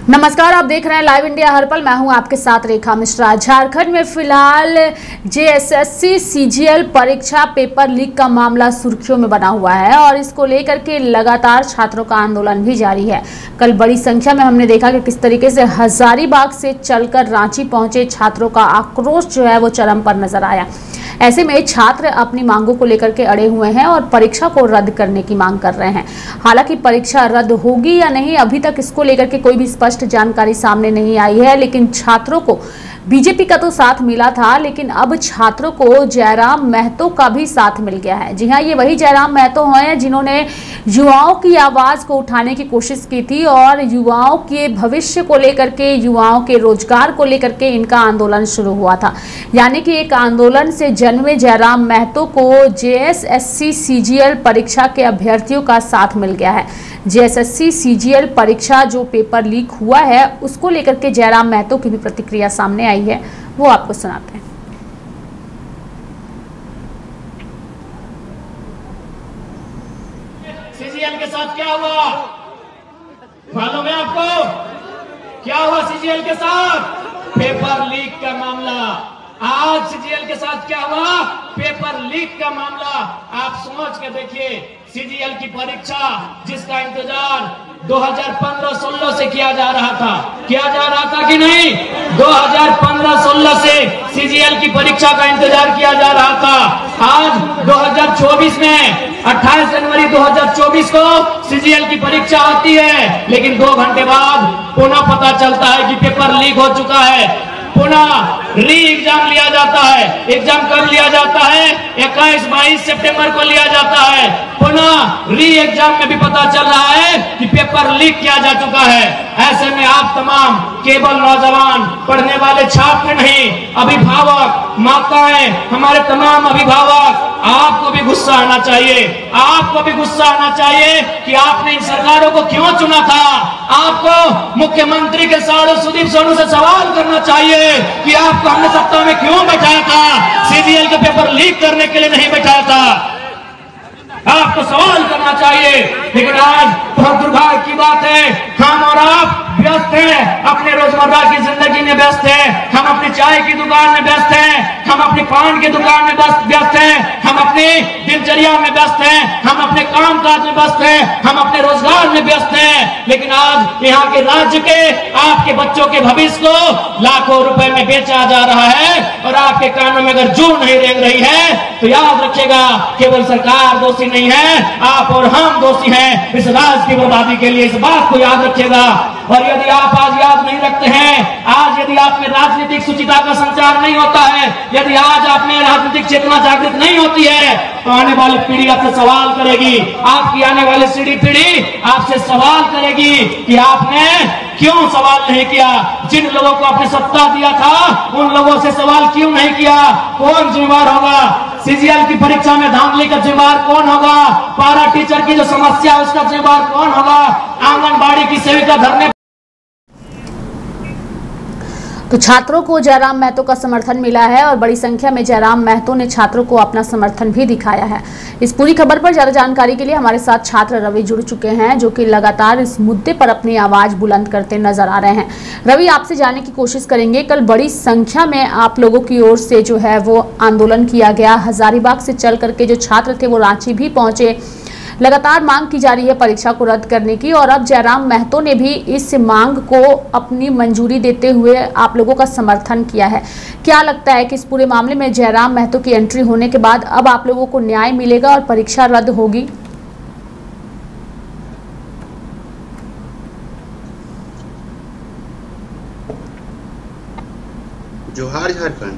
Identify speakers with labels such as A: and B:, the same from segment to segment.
A: नमस्कार, आप देख रहे हैं लाइव इंडिया हर पल। मैं हूं आपके साथ रेखा मिश्रा। झारखंड में फिलहाल जेएसएससी सीजीएल परीक्षा पेपर लीक का मामला सुर्खियों में बना हुआ है और इसको लेकर के लगातार छात्रों का आंदोलन भी जारी है। कल बड़ी संख्या में हमने देखा कि किस तरीके से हजारीबाग से चलकर रांची पहुंचे छात्रों का आक्रोश जो है वो चरम पर नजर आया। ऐसे में छात्र अपनी मांगों को लेकर के अड़े हुए हैं और परीक्षा को रद्द करने की मांग कर रहे हैं। हालांकि परीक्षा रद्द होगी या नहीं, अभी तक इसको लेकर के कोई भी स्पष्ट जानकारी सामने नहीं आई है। लेकिन छात्रों को बीजेपी का तो साथ मिला था, लेकिन अब छात्रों को जयराम महतो का भी साथ मिल गया है। जी हां, ये वही जयराम महतो हैं जिन्होंने युवाओं की आवाज को उठाने की कोशिश की थी और युवाओं के भविष्य को लेकर के, युवाओं के रोजगार को लेकर के इनका आंदोलन शुरू हुआ था। यानी कि एक आंदोलन से जन्मे जयराम महतो को जेएसएससी सीजीएल परीक्षा के अभ्यर्थियों का साथ मिल गया है। जेएसएससी सीजीएल परीक्षा जो पेपर लीक हुआ है उसको लेकर के जयराम महतो की भी प्रतिक्रिया सामने आई है, वो आपको सुनाते हैं।
B: सीजीएल के साथ क्या हुआ मालूम है आपको? क्या हुआ सीजीएल के साथ? पेपर लीक का मामला। आज सीजीएल के साथ क्या हुआ? पेपर लीक का मामला। आप समझ के देखिए, सीजीएल की परीक्षा जिसका इंतजार 2015-16 से किया जा रहा था कि नहीं? 2015-16 से सीजीएल की परीक्षा का इंतजार किया जा रहा था। आज 2024 में 28 जनवरी 2024 को सीजीएल की परीक्षा आती है, लेकिन 2 घंटे बाद पुनः पता चलता है कि पेपर लीक हो चुका है। पुनः री एग्जाम लिया जाता है। एग्जाम कब लिया जाता है? 21-22 सितंबर को लिया जाता है। पुनः री एग्जाम में भी पता चल रहा है कि पेपर लीक किया जा चुका है। ऐसे में आप तमाम केवल नौजवान पढ़ने वाले छात्र नहीं, अभिभावक, माताएं, हमारे तमाम अभिभावक, आपको भी गुस्सा आना चाहिए। आपको भी गुस्सा आना चाहिए कि आपने इन सरकारों को क्यों चुना था। आपको मुख्यमंत्री के साथ सुदीप सोनू से सवाल करना चाहिए कि आपको हमने सत्ता में क्यों बैठाया था? सीजीएल के पेपर लीक करने के लिए नहीं बैठाया था। आपको सवाल करना चाहिए। लेकिन आज बहुत दुर्भाग्य की बात है, हम और आप व्यस्त हैं, अपने रोजमर्रा की जिंदगी में व्यस्त हैं। हम अपनी चाय की दुकान में व्यस्त हैं, हम अपनी पान की दुकान में व्यस्त हैं, हम अपनी दिनचर्या में व्यस्त हैं, हम अपने काम काज में व्यस्त हैं, हम अपने रोजगार में व्यस्त हैं। लेकिन आज यहाँ के राज्य के आपके बच्चों के भविष्य को लाखों रुपए में बेचा जा रहा है और आपके कानों में अगर जू नहीं रेंग रही है तो याद रखिएगा, केवल सरकार दोषी नहीं है, आप और हम दोषी हैं इस राज्य की बर्बादी के लिए। इस बात को याद रखिएगा। और यदि आप आज याद नहीं रखते हैं, आज यदि आप में राजनीतिक सुचिता का संचार नहीं होता है, यदि आज आप में राजनीतिक चेतना जागृत नहीं होती है, तो आने वाली पीढ़ी आपसे सवाल करेगी। आपकी आने वाली पीढ़ी आपसे सवाल करेगी कि आपने क्यों सवाल नहीं किया। जिन लोगों को आपने सत्ता दिया था उन लोगों से सवाल क्यों नहीं किया? कौन जिम्मेवार होगा? सीजीएल की परीक्षा में धांधली का जिम्मेवार कौन होगा? पारा टीचर की जो समस्या है उसका जिम्मेवार कौन होगा? आंगनबाड़ी की सेविका धरने।
A: तो छात्रों को जयराम महतो का समर्थन मिला है और बड़ी संख्या में जयराम महतो ने छात्रों को अपना समर्थन भी दिखाया है। इस पूरी खबर पर ज्यादा जानकारी के लिए हमारे साथ छात्र रवि जुड़ चुके हैं, जो कि लगातार इस मुद्दे पर अपनी आवाज बुलंद करते नजर आ रहे हैं। रवि, आपसे जानने की कोशिश करेंगे, कल बड़ी संख्या में आप लोगों की ओर से जो है वो आंदोलन किया गया। हजारीबाग से चल करके जो छात्र थे वो रांची भी पहुंचे। लगातार मांग की जा रही है परीक्षा को रद्द करने की और अब जयराम महतो ने भी इस मांग को अपनी मंजूरी देते हुए आप लोगों का समर्थन किया है। क्या लगता है कि इस पूरे मामले में जयराम महतो की एंट्री होने के बाद अब आप लोगों को न्याय मिलेगा और परीक्षा रद्द होगी?
C: जोहार झारखंड।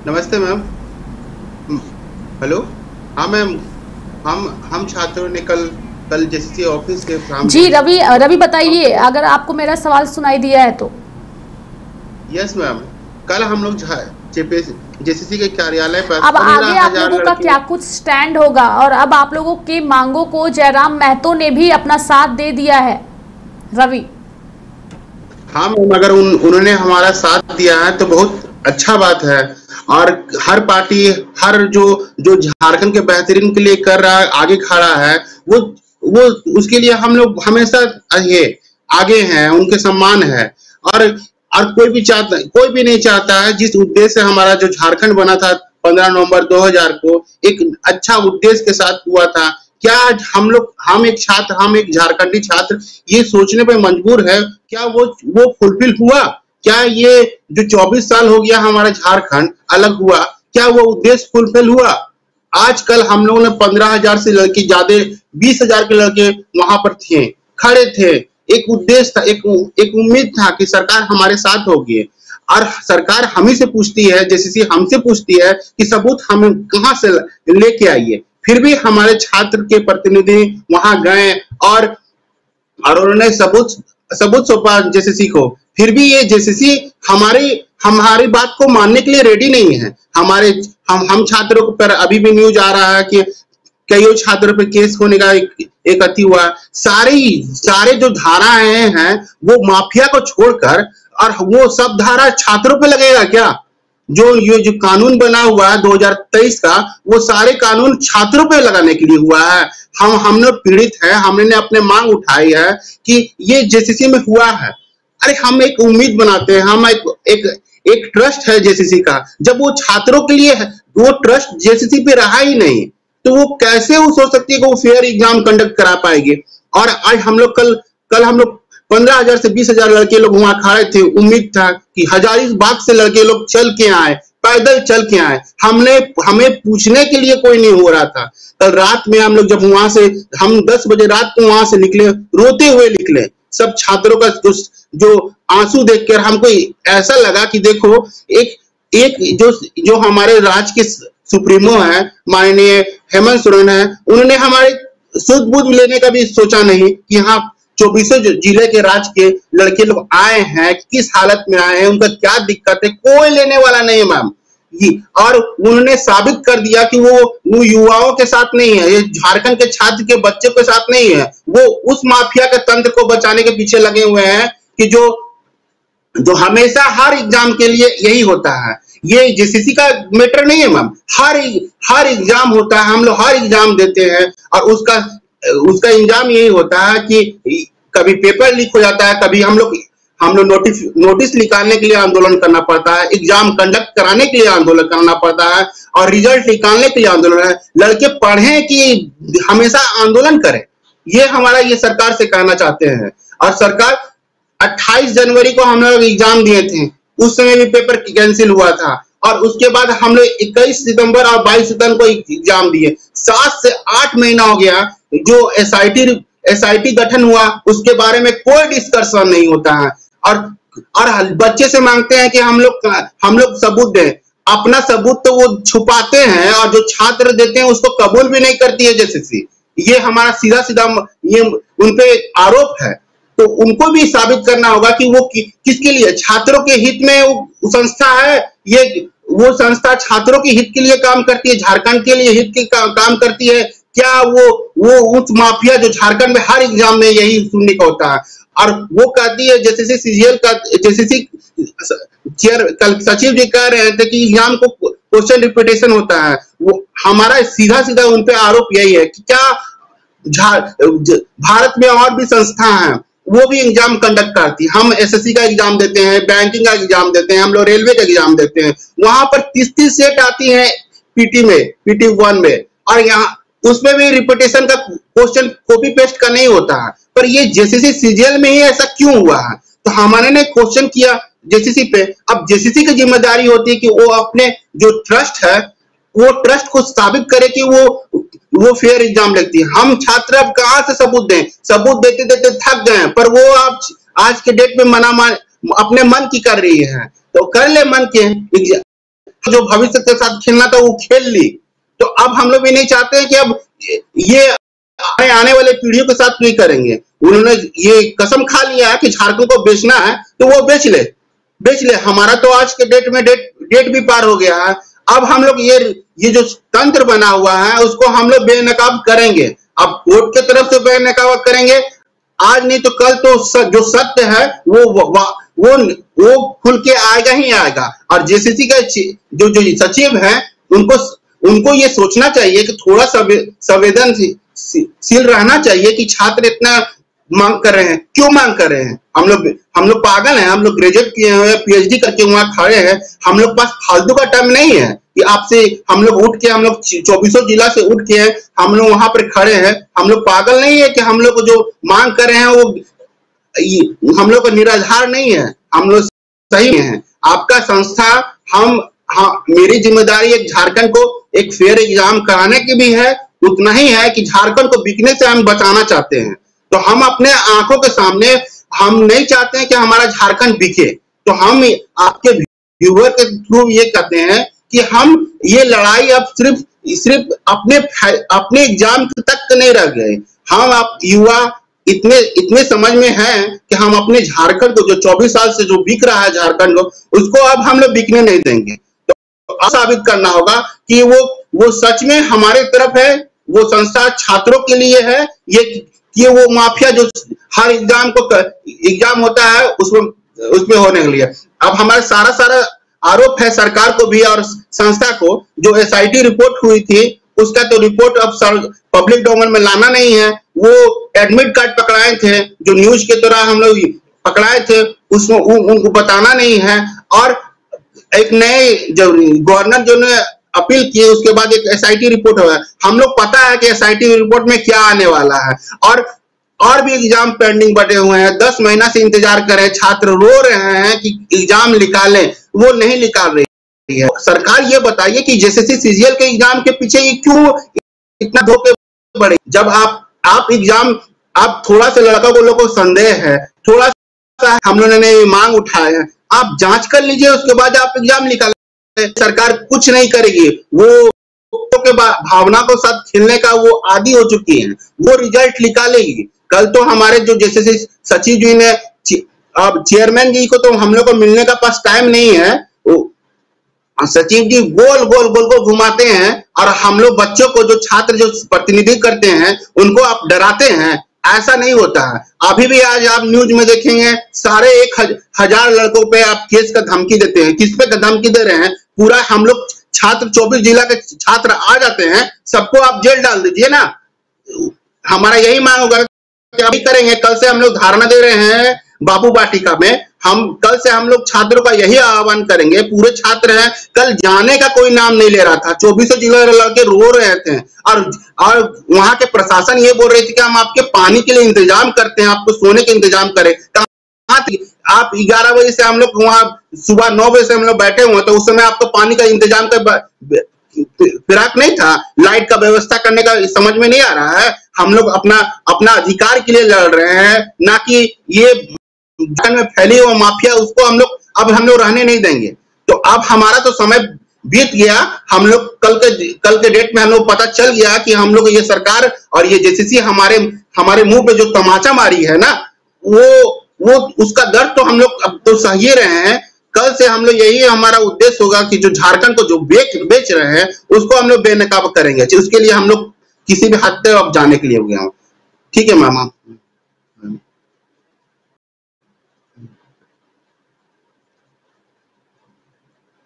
C: नमस्ते मैम। हेलो। हाँ मैम, हम छात्रों ने कल जेएसएससी ऑफिस के
A: जी रवि बताइए, अगर आपको मेरा सवाल सुनाई दिया है तो।
C: यस मैम, कल हम लोग जेएसएससी के कार्यालय पर
A: अब आगे आप लोगों का क्या कुछ स्टैंड होगा? और अब आप लोगों की मांगों को जयराम महतो ने भी अपना साथ दे दिया है। रवि।
C: हाँ मैम, अगर उन्होंने हमारा साथ दिया है तो बहुत अच्छा बात है। और हर पार्टी, हर जो झारखंड के बेहतरीन के लिए कर रहा है, आगे खड़ा है, वो उसके लिए हम लोग हमेशा ये आगे हैं, उनके सम्मान है। और कोई भी नहीं चाहता है, जिस उद्देश्य से हमारा जो झारखंड बना था 15 नवंबर 2000 को एक अच्छा उद्देश्य के साथ हुआ था। क्या आज हम एक झारखंडी छात्र ये सोचने पे मजबूर है, क्या वो फुलफिल हुआ? क्या ये जो 24 साल हो गया हमारा झारखंड अलग हुआ, क्या वो उद्देश्य फुलफिल हुआ? आजकल हम लोगों ने 15,000 से लड़के ज्यादा 20,000 के लड़के वहां पर थे, खड़े थे। एक उद्देश्य था, एक उम्मीद था कि सरकार हमारे साथ होगी। और सरकार हम ही से पूछती है, जेसीसी हमसे पूछती है कि सबूत हम कहां से लेके आइए। फिर भी हमारे छात्र के प्रतिनिधि वहां गए और उन्होंने सबूत सौंपा जेसीसी को। फिर भी ये जेसीसी हमारी बात को मानने के लिए रेडी नहीं है। हम छात्रों पर अभी भी न्यूज आ रहा है कि कई छात्रों पर केस होने का एक अति हुआ। सारे जो धाराएं हैं वो माफिया को छोड़कर, और वो सब धारा छात्रों पे लगेगा क्या? ये जो कानून बना हुआ है 2023 का, वो सारे कानून छात्रों पे लगाने के लिए हुआ है। हम लोग पीड़ित है, हमने अपने मांग उठाई है कि ये जेसीसी में हुआ है। अरे हम एक उम्मीद बनाते हैं, हम एक ट्रस्ट है जेसीसी का। जब वो छात्रों के लिए है, वो ट्रस्ट जेसीसी पे रहा ही नहीं, तो वो कैसे वो सोच सकती है कि वो फेयर एग्जाम कंडक्ट करा पाएगी? और आज हम लोग कल हम लोग 15,000 से 20,000 लड़के लोग वहां खड़े थे। उम्मीद था कि हजारीबाग से लड़के लोग चल के आए, पैदल चल के आए। हमें पूछने के लिए कोई नहीं हो रहा था। कल रात में हम लोग जब वहां से, हम 10 बजे रात को वहां से निकले, रोते हुए निकले। सब छात्रों का जो आंसू देखकर हमको ऐसा लगा कि देखो, एक जो हमारे राज्य के सुप्रीमो है, माननीय हेमंत सोरेन है, उन्होंने हमारे सुध बुध लेने का भी सोचा नहीं कि यहाँ 24 जिले के राज्य के लड़के लोग आए हैं, किस हालत में आए हैं, उनका क्या दिक्कत है, कोई लेने वाला नहीं है मैम। और उन्होंने साबित कर दिया कि वो युवाओं के साथ नहीं है, ये झारखंड के छात्र के बच्चे के साथ नहीं है। वो उस माफिया के तंत्र को बचाने के पीछे लगे हुए हैं कि जो हमेशा हर एग्जाम के लिए यही होता है। ये जेसीसी का मैटर नहीं है मैम, हर एग्जाम होता है, हम लोग हर एग्जाम देते हैं और उसका इंजाम यही होता है कि कभी पेपर लीक हो जाता है, कभी हम लोग नोटिस निकालने के लिए आंदोलन करना पड़ता है, एग्जाम कंडक्ट कराने के लिए आंदोलन करना पड़ता है, और रिजल्ट निकालने के लिए आंदोलन है। लड़के पढ़ें कि हमेशा आंदोलन करें, ये सरकार से कहना चाहते हैं। और सरकार 28 जनवरी को हम लोग एग्जाम दिए थे, उस समय भी पेपर कैंसिल हुआ था, और उसके बाद हम लोग 21 सितंबर और 22 सितंबर को एग्जाम दिए। 7 से 8 महीना हो गया। जो एसआईटी गठन हुआ, उसके बारे में कोई डिस्कशन नहीं होता है, और बच्चे से मांगते हैं कि हम लोग सबूत दें। अपना सबूत तो वो छुपाते हैं, और जो छात्र देते हैं उसको कबूल भी नहीं करती है जेसीसी। ये हमारा सीधा ये उनपे आरोप है। तो उनको भी साबित करना होगा कि वो किसके लिए, छात्रों के हित में वो संस्था है। वो संस्था छात्रों के हित के लिए काम करती है, झारखंड के लिए हित के काम करती है। क्या वो उस माफिया जो झारखंड में हर एग्जाम में यही सुनने का होता है, और वो कहती है जेसीसी चेयर कल सचिव जी कह रहे थे कि एग्जाम को क्वेश्चन रिपीटेशन होता है। वो हमारा सीधा उन पे आरोप यही है कि क्या भारत में और भी संस्था हैं, वो भी एग्जाम कंडक्ट करती है। हम एसएससी का एग्जाम देते हैं, बैंकिंग का एग्जाम देते हैं, हम लोग रेलवे का एग्जाम देते हैं। वहां पर 30 सेट आती है पीटी 1 में, और यहाँ उसमें भी रिपीटेशन का क्वेश्चन कॉपी पेस्ट का नहीं होता है। पर ये जेसीसी सीजीएल में ही ऐसा क्यों हुआ है? तो हमारे ने क्वेश्चन किया जेसीसी पे। अब जेसीसी की जिम्मेदारी होती है कि वो अपने जो ट्रस्ट है, वो ट्रस्ट को साबित करे कि वो फेयर एग्जाम लगती है। हम छात्र अब कहां से सबूत दें? सबूत देते देते थक गए, पर वो अब आज के डेट में अपने मन की कर रही है। तो कर ले मन के, जो भविष्य के साथ खेलना था वो खेल ली। तो अब हम लोग भी नहीं चाहते हैं कि अब ये आने वाले पीढ़ियों के साथ नहीं करेंगे। उन्होंने ये कसम खा लिया है कि झारखंड को बेचना है, तो वो बेच ले। हमारा तो आज के डेट में डेट भी पार हो गया है। अब हम लोग ये जो तंत्र बना हुआ है उसको हम लोग बेनकाब करेंगे। अब कोर्ट की तरफ से बेनकाब करेंगे, आज नहीं तो कल तो जो सत्य है वो खुल के आएगा ही आएगा। और जेसीसी का जो सचिव है, उनको ये सोचना चाहिए कि थोड़ा संवेदनशील रहना चाहिए कि छात्र इतना मांग कर रहे हैं। क्यों मांग कर रहे हैं? हम लोग पागल हैं? हम लोग ग्रेजुएट किए हैं, पीएचडी करके वहां खड़े हैं। हम लोग पास फालतू का टाइम नहीं है कि आपसे हम लोग उठ के, हम लोग 24 जिला से उठ के हम लोग वहां पर खड़े हैं। हम लोग पागल नहीं है कि हम लोग जो मांग कर रहे हैं वो हम लोग को निराधार नहीं है। हम लोग सही है। आपका संस्था मेरी जिम्मेदारी एक झारखंड को एक फेयर एग्जाम कराने की भी है, उतना ही है कि झारखंड को बिकने से हम बचाना चाहते हैं। तो हम अपने आंखों के सामने हम नहीं चाहते हैं कि हमारा झारखंड बिके। तो हम आपके व्यूअर के थ्रू ये कहते हैं कि हम ये लड़ाई अब सिर्फ अपने एग्जाम तक नहीं रह गए। हम आप युवा इतने समझ में हैं कि हम अपने झारखंड को, जो 24 साल से जो बिक रहा है झारखंड को, उसको अब हम लोग बिकने नहीं देंगे। तो साबित करना होगा कि वो सच में हमारे तरफ है, वो संस्था छात्रों के लिए है, ये वो माफिया जो हर एग्जाम होता है उसमें होने के लिए। अब हमारा सारा आरोप है सरकार को भी और संस्था को। जो एसआईटी रिपोर्ट हुई थी उसका तो रिपोर्ट अब पब्लिक डोमेन में लाना नहीं है। वो एडमिट कार्ड पकड़ाए थे जो न्यूज के तरह हम लोग पकड़ाए थे, उसमें उनको बताना नहीं है। और एक नए जो गवर्नर जो ने अपील की, उसके बाद एक एसआईटी रिपोर्ट हुआ। हम लोग पता है कि एसआईटी रिपोर्ट में क्या आने वाला है। और भी एग्जाम पेंडिंग बढ़े हुए हैं। 10 महीना से इंतजार कर रहे हैं, छात्र रो रहे हैं कि एग्जाम निकालें, वो नहीं निकाल रही है। सरकार ये बताइए कि जेएसएससी सीजीएल के एग्जाम के पीछे ये क्यों इतना धोखे बढ़े? जब आप एग्जाम, आप थोड़ा सा लड़का को लोगों को संदेह है, थोड़ा सा हम लोगों ने मांग उठाए हैं, आप जांच कर लीजिए, उसके बाद आप एग्जाम निकालें। सरकार कुछ नहीं करेगी। वो के भावना को साथ खेलने का वो आदी हो चुकी है। वो रिजल्ट निकालेगी। कल तो हमारे जो जैसे सचिव जी ने, अब चेयरमैन जी को तो हम लोग को मिलने का पास टाइम नहीं है। सचिव जी गोल घुमाते हैं और हम लोग बच्चों को, जो छात्र जो प्रतिनिधित्व करते हैं, उनको आप डराते हैं। ऐसा नहीं होता है। अभी भी आज आप न्यूज में देखेंगे, सारे 1000 लड़कों पे आप केस का धमकी देते हैं। किस पे धमकी दे रहे हैं? पूरा हम लोग छात्र 24 जिला के छात्र आ जाते हैं, सबको आप जेल डाल दीजिए ना। हमारा यही मांग होगा कि अभी करेंगे। कल से हम लोग धारणा दे रहे हैं बाबू वाटिका में। कल से हम लोग छात्रों का यही आह्वान करेंगे। पूरे छात्र हैं, कल जाने का कोई नाम नहीं ले रहा था। 24 जिला लड़के रो रहे थे और वहां के प्रशासन ये बोल रही थी कि हम आपके पानी के लिए इंतजाम करते हैं, आपको सोने के इंतजाम करें। आप 11 बजे से हम लोग वहां, सुबह 9 बजे से हम लोग बैठे हुए, तो उस समय आपको पानी का इंतजाम का फिराक नहीं था? लाइट का व्यवस्था करने का समझ में नहीं आ रहा है? हम लोग अपना अधिकार के लिए लड़ रहे हैं, ना कि ये में फैली हुआ माफिया, उसको हम लोग रहने नहीं देंगे। तो अब हमारा तो समय बीत गया। हम लोग कल के डेट में हम लोग पता चल गया कि हम लोग ये सरकार और ये जेसीसी हमारे मुंह पे जो तमाचा मारी है ना, वो उसका दर्द तो हम लोग अब तो सह ही रहे हैं। कल से हम लोग, यही हमारा उद्देश्य होगा कि जो झारखंड को जो बेच रहे हैं उसको हम लोग बेनकाब करेंगे। उसके लिए हम लोग किसी भी हद तक अब जाने के लिए हो गया हूँ। ठीक है मैम।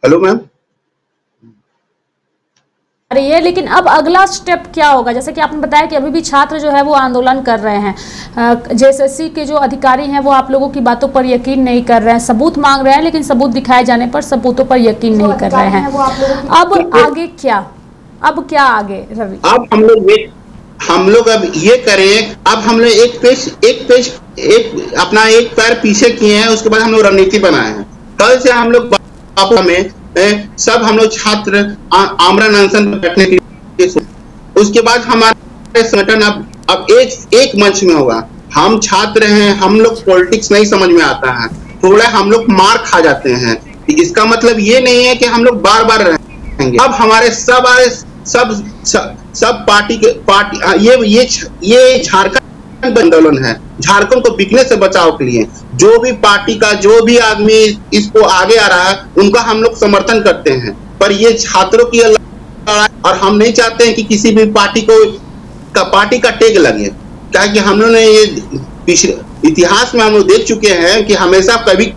C: Hello ma'am.
A: अरे ये, लेकिन अब अगला स्टेप क्या होगा? जैसे कि आपने बताया कि अभी भी छात्र जो है वो आंदोलन कर रहे हैं। जेएसएससी के जो अधिकारी हैं वो आप लोगों की बातों पर यकीन नहीं कर रहे हैं, सबूत मांग रहे हैं, लेकिन सबूत दिखाए जाने पर सबूतों पर यकीन नहीं कर रहे हैं। अब आगे क्या? अब क्या आगे रवि?
C: अब हम लोग अब ये करें। अब हम लोग अपना एक पैर पीछे किए हैं, उसके बाद हम लोग रणनीति बनाए हैं। कल से हम लोग में सब हम लोग छात्र आमरण अनशन पर बैठने के लिए, उसके बाद हमारे संगठन अब एक मंच में होगा। हम छात्र हैं, हम लोग पॉलिटिक्स नहीं समझ में आता है, थोड़ा हम लोग मार खा जाते हैं। इसका मतलब ये नहीं है कि हम लोग बार बार रहेंगे। अब हमारे सब पार्टी ये झारखंड आंदोलन है, झारखंड को बिकने से बचाव के लिए। जो भी पार्टी का जो भी आदमी इसको आगे आ रहा है, उनका हम लोग समर्थन करते हैं। पर ये छात्रों की लड़ाई, और हम नहीं चाहते हैं कि किसी भी पार्टी का टेग लगे। क्या कि हम लोग ने ये पिछले इतिहास में हम लोग देख चुके हैं कि हमेशा कभी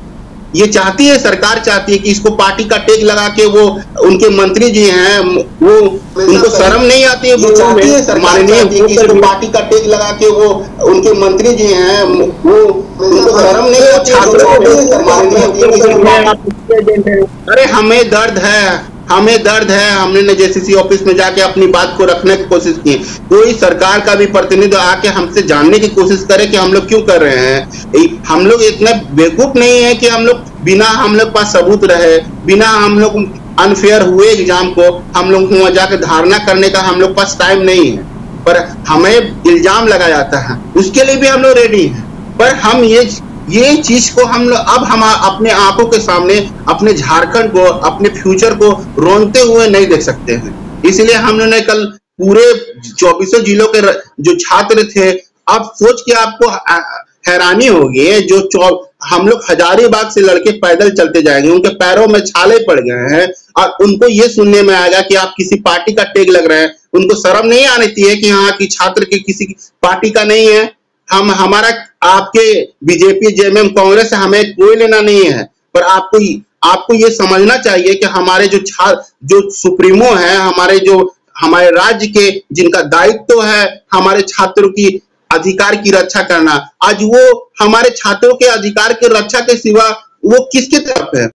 C: ये चाहती है, सरकार चाहती है कि इसको पार्टी का टेग लगा के, वो उनके मंत्री जी हैं, वो उनको शर्म नहीं आती है, माननीय पार्टी का टेग लगा के वो उनके मंत्री जी हैं वो उनको शर्म नहीं है छात्रों को। अरे हमें दर्द है, हमने जेसीसी ऑफिस में जाके अपनी बात को रखने की कोशिश की। कोई सरकार का भी प्रतिनिधि आके हमसे जानने की कोशिश करे कि हम लोग क्यों कर रहे हैं। हम लोग इतने बेवकूफ नहीं है कि हम लोग बिना हम लोग पास सबूत रहे, बिना हम लोग अनफेयर हुए एग्जाम को हम लोग वहां जाकर धारणा करने का हम लोग पास टाइम नहीं है। पर हमें इल्जाम लगाया जाता है, उसके लिए भी हम लोग रेडी हैं। पर हम ये चीज को हम लोग अब हम अपने आंखों के सामने अपने झारखंड को, अपने फ्यूचर को रोनते हुए नहीं देख सकते हैं। इसलिए हम लोगों ने कल पूरे 24 जिलों के जो छात्र थे, अब सोच के आपको हैरानी होगी, जो हम लोग हजारीबाग से लड़के पैदल चलते जाएंगे, उनके पैरों में छाले पड़ गए हैं और उनको ये सुनने में आएगा कि आप किसी पार्टी का टैग लग रहे हैं। उनको शर्म नहीं आनी चाहिए कि हाँ कि छात्र के किसी पार्टी का नहीं है। हमारा आपके बीजेपी जेएमएम कांग्रेस से हमें कोई लेना नहीं है। पर आपको ये समझना चाहिए कि हमारे जो सुप्रीमो है, हमारे राज्य के जिनका दायित्व है हमारे छात्रों की अधिकार की रक्षा करना, आज वो हमारे छात्रों के अधिकार की रक्षा के सिवा वो किसकी तरफ है?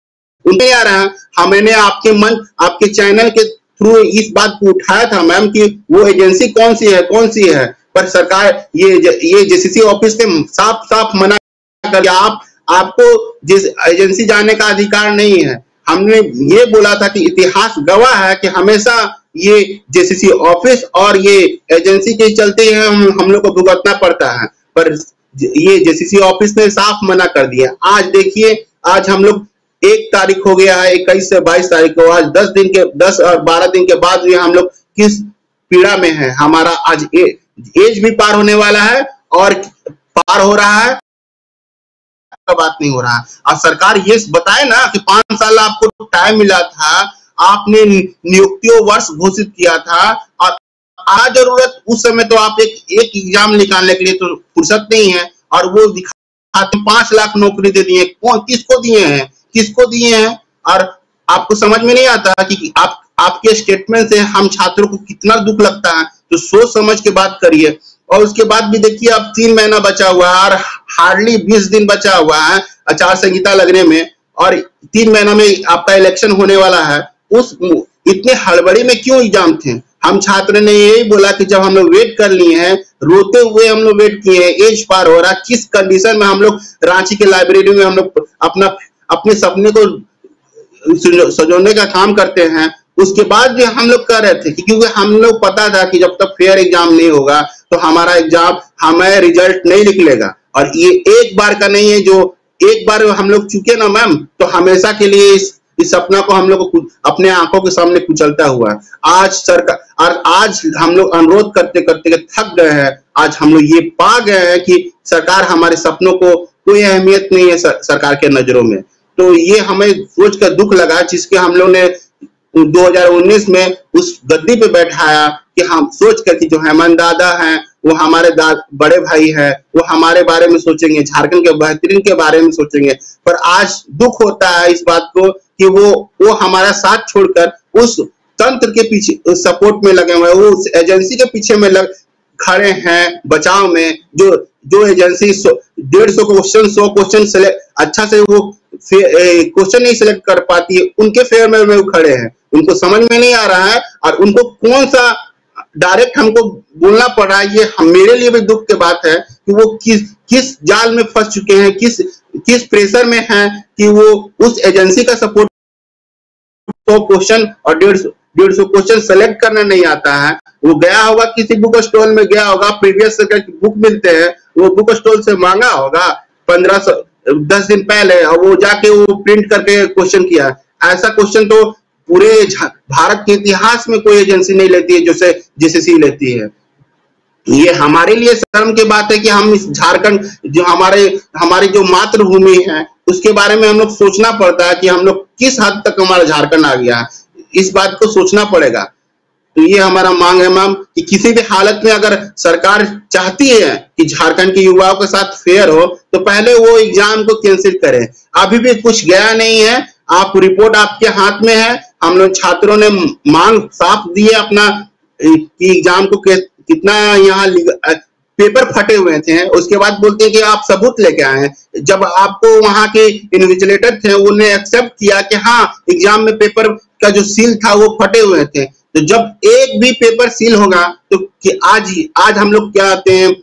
C: उन्हें आ रहा है। मैंने आपके चैनल के थ्रू इस बात को उठाया था मैम कि वो एजेंसी कौन सी है, पर सरकार ये जेसीसी ऑफिस ने साफ साफ मना कर दिया। आपको जिस एजेंसी जाने का अधिकार नहीं है। हमने ये बोला था कि इतिहास गवाह है कि हमेशा ये जेसीसी ऑफिस और ये एजेंसी के चलते हैं हम लोग को भुगतना पड़ता है, पर ये जेसीसी ऑफिस ने साफ मना कर दिया। आज देखिए, आज हम लोग 1 तारीख हो गया है, 21 से 22 तारीख को, आज 10 और 12 दिन के बाद भी हम लोग किस पीड़ा में है। हमारा आज एज भी पार होने वाला है और पार हो रहा है, बात नहीं हो रहा है। और सरकार ये बताए ना कि 5 साल आपको टाइम मिला था, आपने नियुक्तियों वर्ष घोषित किया था और आज जरूरत उस समय तो आप एक एग्जाम निकालने के लिए तो फुर्सत नहीं है, और वो दिखाते 5 लाख नौकरी दे दिए। किसको दिए हैं? और आपको समझ में नहीं आता कि आपके स्टेटमेंट से हम छात्रों को कितना दुख लगता है। तो सोच समझ के बात करिए। और उसके बाद भी देखिए, अब 3 महीना बचा हुआ है और हार्डली 20 दिन बचा हुआ है आचार संहिता लगने में, और 3 महीना में आपका इलेक्शन होने वाला है। उस इतने हड़बड़ी में क्यों एग्जाम थे? हम छात्र ने यही बोला कि जब हम लोग वेट कर लिए हैं, रोते हुए हम लोग वेट किए हैं, एज पार हो रहा, किस कंडीशन में हम लोग रांची के लाइब्रेरी में हम लोग अपने सपने को सजोने का काम करते हैं, उसके बाद भी हम लोग कर रहे थे क्योंकि हम लोग पता था कि जब तक फेयर एग्जाम नहीं होगा तो हमारा एग्जाम हमें रिजल्ट नहीं निकलेगा। और ये एक बार का नहीं है, जो एक बार हम लोग चुके ना मैम, तो हमेशा के लिए इस सपना को हम लोग अपने आंखों के सामने कुचलता हुआ। आज हम लोग अनुरोध करते करते थक गए हैं। आज हम लोग ये पा गए हैं कि सरकार हमारे सपनों को कोई अहमियत नहीं है सरकार के नजरों में। तो ये हमें सोच कर दुख लगा, जिसके हम लोग ने 2019 में उस गद्दी पे बैठाया कि हम सोच कर कि जो हेमंत दादा हैं वो हमारे बड़े भाई हैं, वो हमारे बारे में सोचेंगे, झारखंड के बेहतरीन के बारे में सोचेंगे। पर आज दुख होता है इस बात को कि वो हमारा साथ छोड़कर उस तंत्र के पीछे सपोर्ट में लगे हुए हैं, वो उस एजेंसी के पीछे में खड़े हैं बचाव में। जो एजेंसी 150 क्वेश्चन 100 क्वेश्चन अच्छा से वो क्वेश्चन नहीं सिलेक्ट कर पाती है, उनके फेवर में वो खड़े हैं। उनको समझ में नहीं आ रहा है और उनको कौन सा डायरेक्ट हमको बोलना पड़ रहा है। ये मेरे लिए भी दुख की बात है कि वो किस जाल में फंस चुके हैं, किस प्रेशर में हैं कि वो उस एजेंसी का सपोर्ट 100 क्वेश्चन और 150 क्वेश्चन सेलेक्ट करना नहीं आता है। वो गया होगा किसी बुक स्टॉल में, गया होगा प्रीवियस बुक मिलते हैं, वो बुक स्टॉल से मांगा होगा 10 दिन पहले, और वो जाके वो प्रिंट करके क्वेश्चन किया। ऐसा क्वेश्चन तो पूरे भारत के इतिहास में कोई एजेंसी नहीं लेती है जैसे जेसीसी लेती है। ये हमारे लिए शर्म की बात है कि हम इस झारखंड जो हमारी जो मातृभूमि है उसके बारे में हम लोग सोचना पड़ता है कि हम लोग किस हद तक हमारा झारखंड आ गया है, इस बात को सोचना पड़ेगा। तो ये हमारा मांग है मैम कि किसी भी हालत में अगर सरकार चाहती है कि झारखंड के युवाओं के साथ फेयर हो तो पहले वो एग्जाम को कैंसिल करें। अभी भी कुछ गया नहीं है, आप रिपोर्ट आपके हाथ में है। हम लोग छात्रों ने मांग साफ दी है अपना कि एग्जाम को कितना यहाँ पेपर फटे हुए थे, उसके बाद बोलते हैं कि आप सबूत लेके आए हैं। जब आपको वहां के इन्विजिलेटर थे उन्हें एक्सेप्ट किया कि हाँ एग्जाम में पेपर का जो सील था वो फटे हुए थे, तो जब एक भी पेपर सील होगा तो कि आज हम लोग क्या आते हैं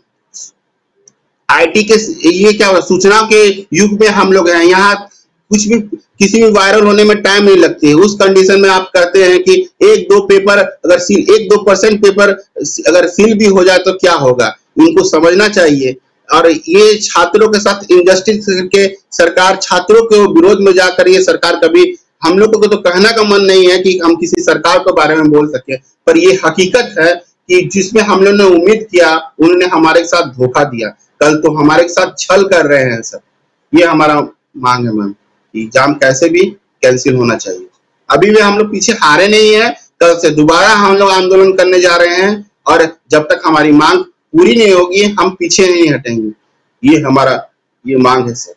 C: आईटी के ये क्या सूचना के युग में हम लोग हैं, यहाँ कुछ भी किसी भी वायरल होने में टाइम नहीं लगती है। उस कंडीशन में आप कहते हैं कि 1-2 पेपर अगर सील 1-2% पेपर अगर सील भी हो जाए तो क्या होगा, उनको समझना चाहिए। और ये छात्रों के साथ इनजस्टिस करके सरकार छात्रों के विरोध में जाकर ये सरकार कभी हम लोगों को तो कहना का मन नहीं है कि हम किसी सरकार के बारे में बोल सके, पर ये हकीकत है कि जिसमें हम लोगों ने उम्मीद किया उन्होंने हमारे साथ धोखा दिया, कल तो हमारे साथ छल कर रहे हैं सर। ये हमारा मांग है मैम, एग्जाम कैसे भी कैंसिल होना चाहिए। अभी भी हम लोग पीछे हारे नहीं है, कल से दोबारा हम लोग आंदोलन करने जा रहे हैं और जब तक हमारी मांग पूरी नहीं होगी हम पीछे नहीं हटेंगे। ये हमारा ये मांग है सर।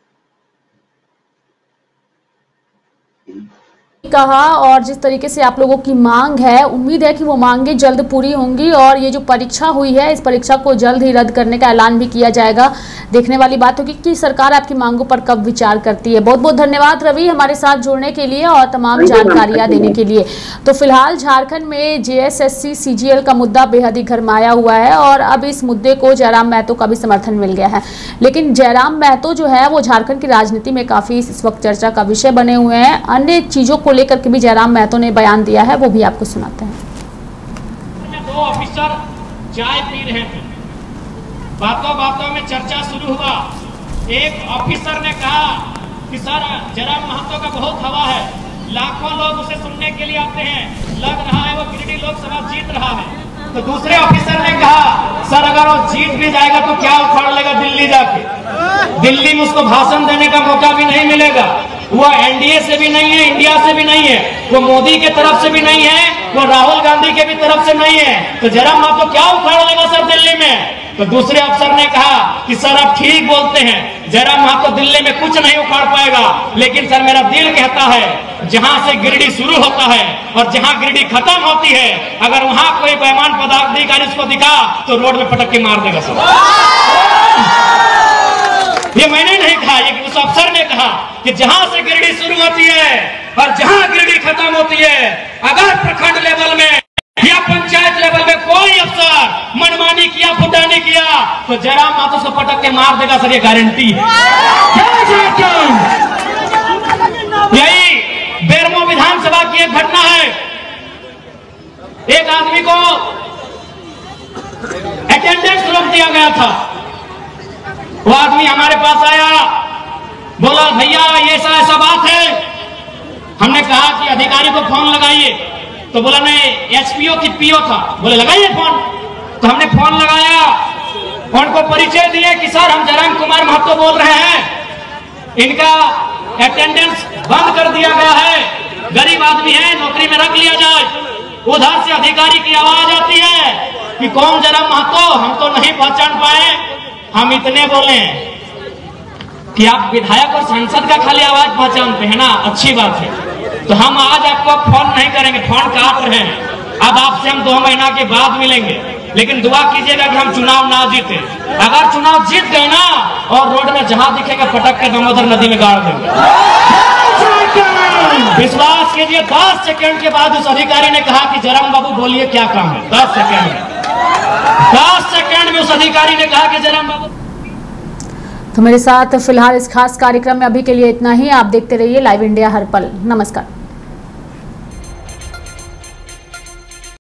A: कहा और जिस तरीके से आप लोगों की मांग है, उम्मीद है कि वो मांगे जल्द पूरी होंगी और ये जो परीक्षा हुई है इस परीक्षा को जल्द ही रद्द करने का ऐलान भी किया जाएगा। देखने वाली बात होगी कि सरकार आपकी मांगों पर कब विचार करती है। बहुत बहुत धन्यवाद रवि हमारे साथ जुड़ने के लिए और तमाम जानकारियां देने के लिए। तो फिलहाल झारखंड में JSSC CGL का मुद्दा बेहद ही गरमाया हुआ है और अब इस मुद्दे को जयराम महतो का भी समर्थन मिल गया है, लेकिन जयराम महतो जो है वो झारखंड की राजनीति में काफी इस वक्त चर्चा का विषय बने हुए हैं। अन्य चीजों को लेकर के भी जयराम महतो ने बयान दिया है, वो भी आपको सुनाते हैं।
B: 2 ऑफिसर चाय पी रहे थे, बातों में चर्चा शुरू हुआ। एक ऑफिसर ने कहा कि सर जयराम महतो का बहुत हवा है, लाखों लोग उसे सुनने के लिए आते हैं, लग रहा है वो गिरिडीह लोकसभा जीत रहा है। तो दूसरे ऑफिसर ने कहा सर अगर वो जीत भी जाएगा तो क्या उखाड़ लेगा दिल्ली जाके, दिल्ली में उसको भाषण देने का मौका भी नहीं मिलेगा। वो एनडीए से भी नहीं है, इंडिया से भी नहीं है, वो मोदी के तरफ से भी नहीं है, वो राहुल गांधी के भी तरफ से नहीं है, तो जयराम महतो क्या उखाड़ लेगा सर दिल्ली में। तो दूसरे अफसर ने कहा कि सर आप ठीक बोलते हैं, जयराम महतो दिल्ली में कुछ नहीं उखाड़ पाएगा, लेकिन सर मेरा दिल कहता है जहां से गिरिडीह शुरू होता है और जहां गिरिडीह खत्म होती है, अगर वहां कोई बेईमान पदाधिकारी उसको दिखा तो रोड में पटक के मार देगा सर। ये मैंने नहीं कहा, ये उस अफसर ने कहा कि जहां से गिरिडीह शुरू होती है और जहां गिरिडीह खत्म होती है, अगर प्रखंड लेवल में या पंचायत लेवल में कोई अफसर मनमानी किया, फुटानी किया तो जयराम महतो उसको पटक के मार देगा सर, ये गारंटी है। यही बेरमो विधानसभा की एक घटना है। एक आदमी को अटेंडेंस रोक दिया गया था, वो आदमी हमारे पास आया, बोला भैया ये ऐसा बात है। हमने कहा कि अधिकारी को फोन लगाइए, तो बोला नहीं एसपीओ की पीओ था, बोले लगाइए फोन। तो हमने फोन लगाया, उनको परिचय दिए कि सर हम जयराम कुमार महतो बोल रहे हैं, इनका अटेंडेंस बंद कर दिया गया है, गरीब आदमी है, नौकरी में रख लिया जाए। उधर से अधिकारी की आवाज आती है कि कौन जयराम महतो, हम तो नहीं पहचान पाए। हम इतने बोले कि आप विधायक और सांसद का खाली आवाज पहचानते हैं ना, अच्छी बात है, तो हम आज आपको फोन नहीं करेंगे, फोन काट रहे हैं, अब आपसे हम 2 महीना के बाद मिलेंगे, लेकिन दुआ कीजिएगा कि हम चुनाव ना जीते। अगर चुनाव जीत गए ना और रोड में जहां दिखेगा पटक के दामोदर नदी में गाड़ देंगे। विश्वास कीजिए 10 सेकंड के बाद उस अधिकारी ने कहा कि जयराम बाबू बोलिए क्या काम है। 10 सेकंड में उस अधिकारी ने कहा कि जयराम बाबू।
A: तो मेरे साथ फिलहाल इस खास कार्यक्रम में अभी के लिए इतना ही। आप देखते रहिए लाइव इंडिया हर पल। नमस्कार।